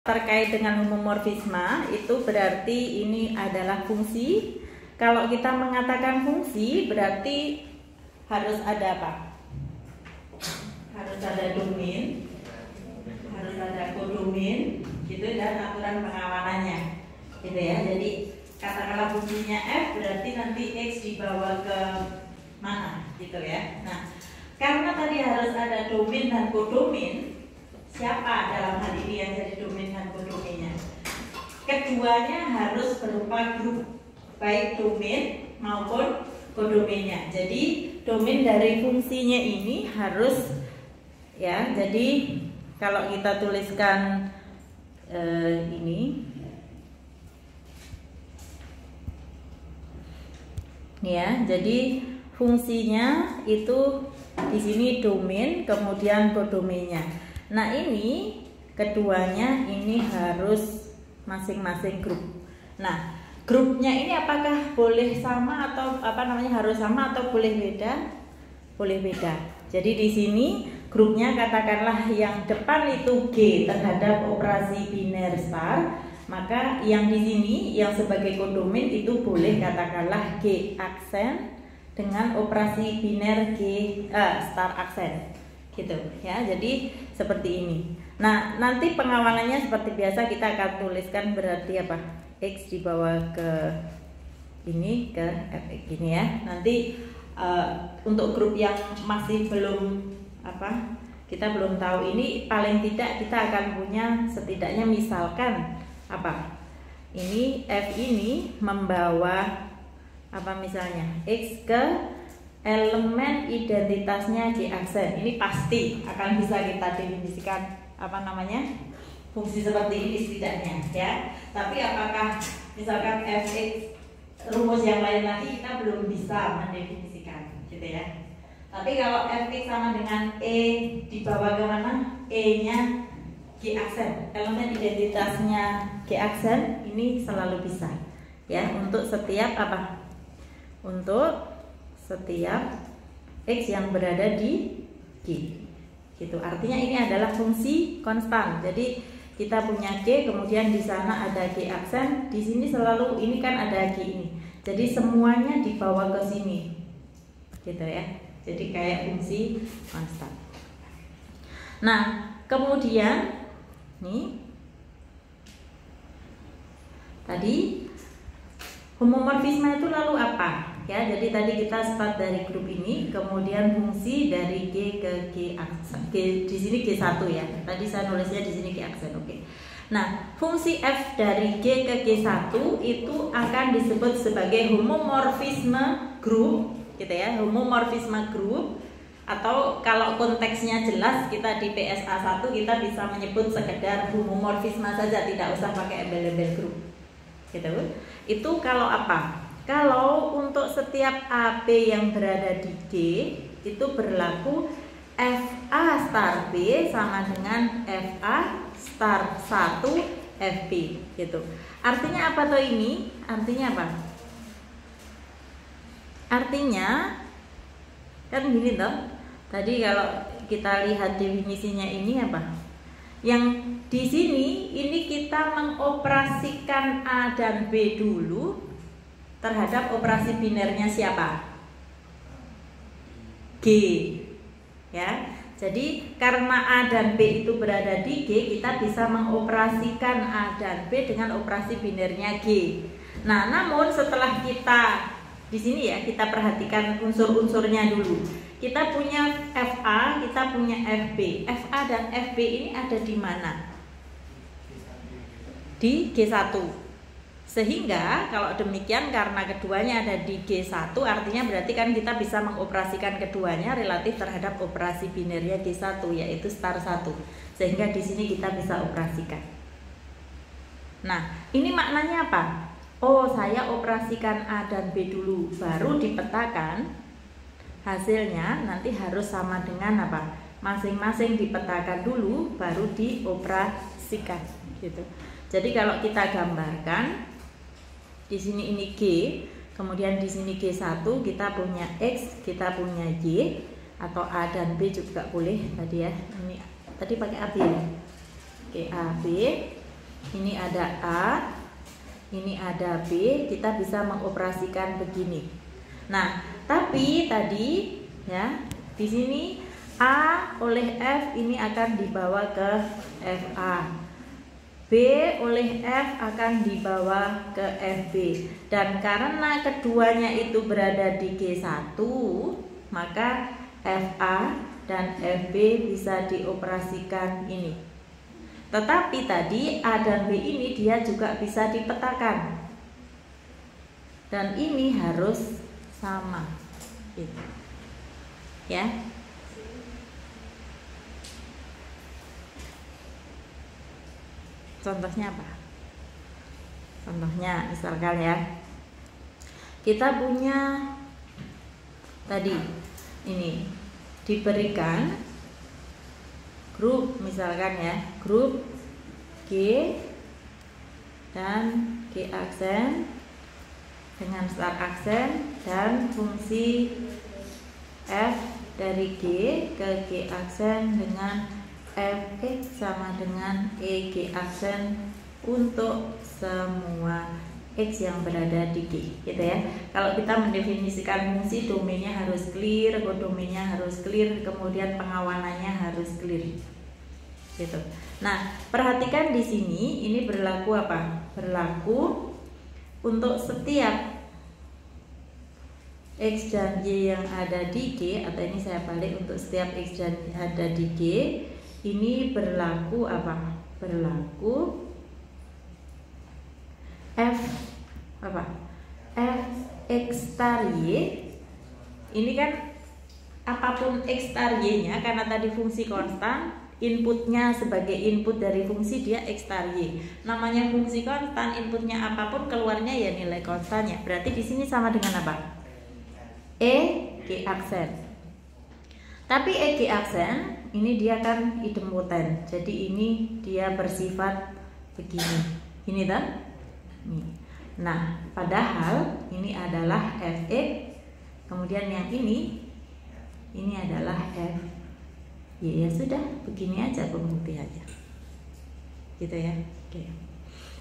Terkait dengan homomorfisme itu berarti ini adalah fungsi. Kalau kita mengatakan fungsi berarti harus ada apa? Harus ada domain, harus ada kodomain, gitu, dan aturan pengawalannya, gitu ya. Jadi katakanlah fungsinya f berarti nanti x dibawa ke mana, gitu ya. Nah, karena tadi harus ada domain dan kodomain, siapa dalam hal ini yang jadi domain dan kodomainnya? Keduanya harus berupa grup, baik domain maupun kodomainnya. Jadi domain dari fungsinya ini harus ya. Jadi kalau kita tuliskan ini ya, jadi fungsinya itu di sini domain, kemudian kodomainnya. Nah, ini keduanya ini harus masing-masing grup. Nah, grupnya ini apakah boleh sama atau harus sama atau boleh beda? Boleh beda. Jadi di sini grupnya katakanlah yang depan itu G terhadap operasi biner star, maka yang di sini yang sebagai kodomain itu boleh katakanlah G aksen dengan operasi biner G star aksen, gitu ya. Jadi seperti ini. Nah, nanti pengawalannya seperti biasa kita akan tuliskan berarti apa? X dibawa ke ini ke fx ini ya. Nanti untuk grup yang masih belum kita belum tahu ini, paling tidak kita akan punya setidaknya misalkan apa? Ini f ini membawa misalnya x ke elemen identitasnya G aksen. Ini pasti akan bisa kita definisikan fungsi seperti ini setidaknya ya. Tapi apakah misalkan fx rumus yang lain lagi kita belum bisa mendefinisikan, gitu ya. Tapi kalau fx sama dengan e dibawa ke mana? E nya G aksen, elemen identitasnya G aksen ini selalu bisa ya untuk setiap untuk setiap x yang berada di G, gitu. Artinya ini adalah fungsi konstan. Jadi kita punya G, kemudian di sana ada G aksen, di sini selalu ini kan ada G ini. Jadi semuanya dibawa ke sini, gitu ya. Jadi kayak fungsi konstan. Nah, kemudian nih tadi homomorfisme itu lalu apa? Ya, jadi tadi kita start dari grup ini, kemudian fungsi dari G ke G aksen. Di sini G1 ya. Tadi saya nulisnya di sini G aksen. Oke. Nah, fungsi f dari G ke G1 itu akan disebut sebagai homomorfisme grup, gitu ya. Homomorfisme grup, atau kalau konteksnya jelas kita di PSA 1 kita bisa menyebut sekedar homomorfisme saja, tidak usah pakai embel-embel grup. Gitu. Itu kalau apa? Kalau untuk setiap AB yang berada di G itu berlaku FA star B sama dengan FA star 1 FB, gitu. Artinya apa tuh ini? Artinya apa? Artinya kan gini toh. Tadi kalau kita lihat definisinya ini apa? Yang di sini ini kita mengoperasikan A dan B dulu terhadap operasi binernya siapa? G, ya. Jadi karena A dan B itu berada di G, kita bisa mengoperasikan A dan B dengan operasi binernya G. Nah, namun setelah kita di sini ya, kita perhatikan unsur-unsurnya dulu. Kita punya FA, kita punya FB. FA dan FB ini ada di mana? Di G1. Sehingga kalau demikian, karena keduanya ada di G1, artinya berarti kan kita bisa mengoperasikan keduanya relatif terhadap operasi binernya G1, yaitu star 1. Sehingga di sini kita bisa operasikan. Nah, ini maknanya apa? Oh, saya operasikan A dan B dulu, baru dipetakan. Hasilnya nanti harus sama dengan apa? Masing-masing dipetakan dulu, baru dioperasikan, gitu. Jadi kalau kita gambarkan, di sini ini G, kemudian di sini G1, kita punya X, kita punya Y, atau A dan B juga boleh tadi ya. Ini tadi pakai AB ya. Oke, AB. ini ada A, ini ada B, kita bisa mengoperasikan begini. Nah, tapi tadi ya, di sini A oleh F ini akan dibawa ke FA. B oleh F akan dibawa ke FB. Dan karena keduanya itu berada di G1, maka FA dan FB bisa dioperasikan ini. Tetapi tadi A dan B ini dia juga bisa dipetakan. Dan ini harus sama. Gitu. Ya. Contohnya apa? Contohnya misalkan ya, kita punya tadi ini diberikan grup, misalkan ya, grup G dan G aksen dengan star aksen dan fungsi F dari G ke G aksen dengan Fx sama dengan EG aksen untuk semua X yang berada di G, gitu ya. Kalau kita mendefinisikan fungsi, domainnya harus clear, kodomainnya harus clear, kemudian pengawanannya harus clear, gitu. Nah, perhatikan di sini ini berlaku apa? Berlaku untuk setiap X dan Y yang ada di G, atau ini saya balik, untuk setiap X dan Y ada di G, ini berlaku apa? Berlaku F apa? F X star Y. Ini kan apapun X star Y-nya, karena tadi fungsi konstan, inputnya sebagai input dari fungsi dia X star Y. Namanya fungsi konstan, inputnya apapun, keluarnya ya nilai konstannya. Berarti di sini sama dengan apa? EG aksen. Tapi EG aksen ini dia kan idempoten. Jadi ini dia bersifat begini. Ini kan? Nah, padahal ini adalah Fx, kemudian yang ini adalah F. Ya sudah, begini aja pembuktiannya. Gitu ya. Oke.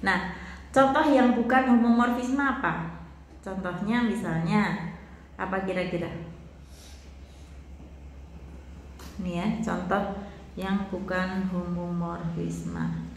Nah, contoh yang bukan homomorfisme apa? Contohnya misalnya apa kira-kira? Ini ya, contoh yang bukan homomorfisme.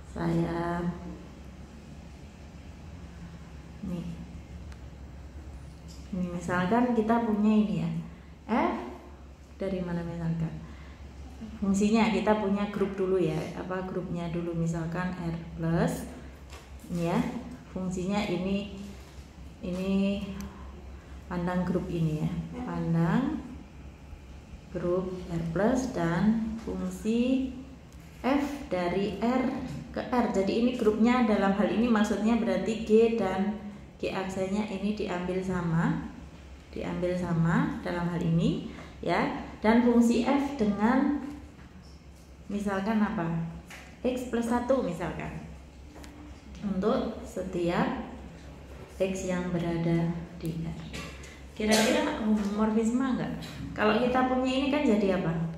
Saya nih. Ini misalkan kita punya ini ya. F dari mana misalkan? Fungsinya kita punya grup dulu ya. Apa grupnya dulu, misalkan R plus. Ini ya. Fungsinya ini pandang grup ini ya. Pandang grup R plus dan fungsi F dari R ke R. Jadi ini grupnya dalam hal ini maksudnya berarti G dan G aksennya ini diambil sama dalam hal ini ya. Dan fungsi F dengan misalkan apa? X plus 1 misalkan. Untuk setiap X yang berada di R. Kira-kira homomorfisme enggak? Kalau kita punya ini kan jadi apa?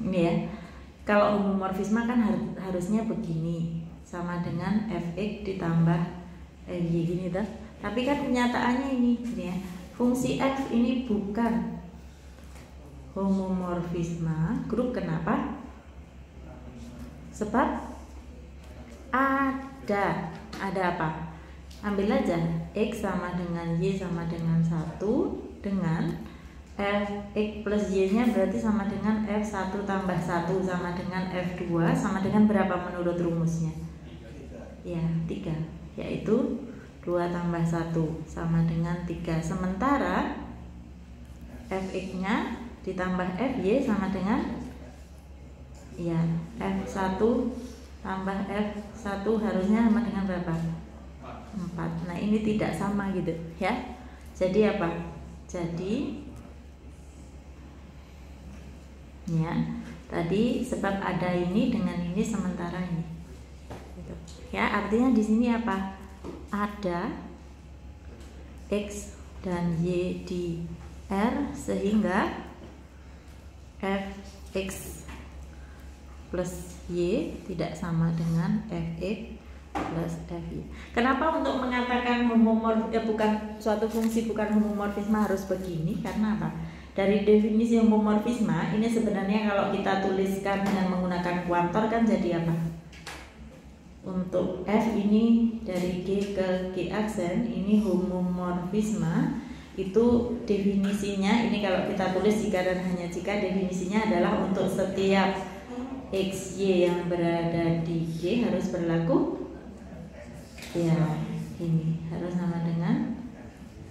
Ini ya. Kalau homomorfisme kan harusnya begini, sama dengan Fx ditambah Y gini tuh. Tapi kan kenyataannya ini ya. Fungsi F ini bukan homomorfisme grup. Kenapa? Sebab ada apa? Ambil aja X sama dengan Y sama dengan 1 dengan Fx plus Y nya berarti sama dengan F1 tambah 1 sama dengan F2 sama dengan berapa menurut rumusnya? Ya 3, yaitu 2 tambah 1 sama dengan 3. Sementara Fx nya ditambah Fy sama dengan ya F1 tambah F1 harusnya sama dengan berapa? 4. Nah ini tidak sama gitu ya. Jadi apa? Jadi ya tadi sebab ada ini dengan ini sementara ini gitu. Ya artinya di sini apa? Ada X dan Y di R sehingga Fx plus Y tidak sama dengan Fx plus Fy. Kenapa untuk mengatakan suatu fungsi bukan homomorfisme harus begini? Karena apa? Dari definisi homomorfisme ini sebenarnya kalau kita tuliskan dengan menggunakan kuantor kan jadi apa? Untuk F ini dari G ke G aksen ini homomorfisme, itu definisinya ini kalau kita tulis jika dan hanya jika definisinya adalah untuk setiap XY yang berada di G harus berlaku ya ini harus sama dengan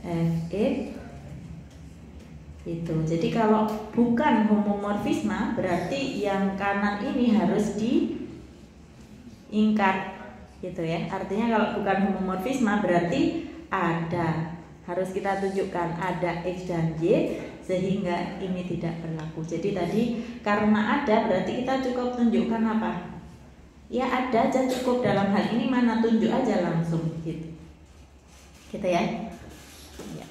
Fx itu. Jadi kalau bukan homomorfisme berarti yang kanan ini harus diingkat gitu ya. Artinya kalau bukan homomorfisme berarti harus kita tunjukkan ada X dan Y sehingga ini tidak berlaku. Jadi tadi karena ada berarti kita cukup tunjukkan apa? Ya ada aja cukup, dalam hal ini mana tunjuk aja langsung gitu. Gitu ya. Ya.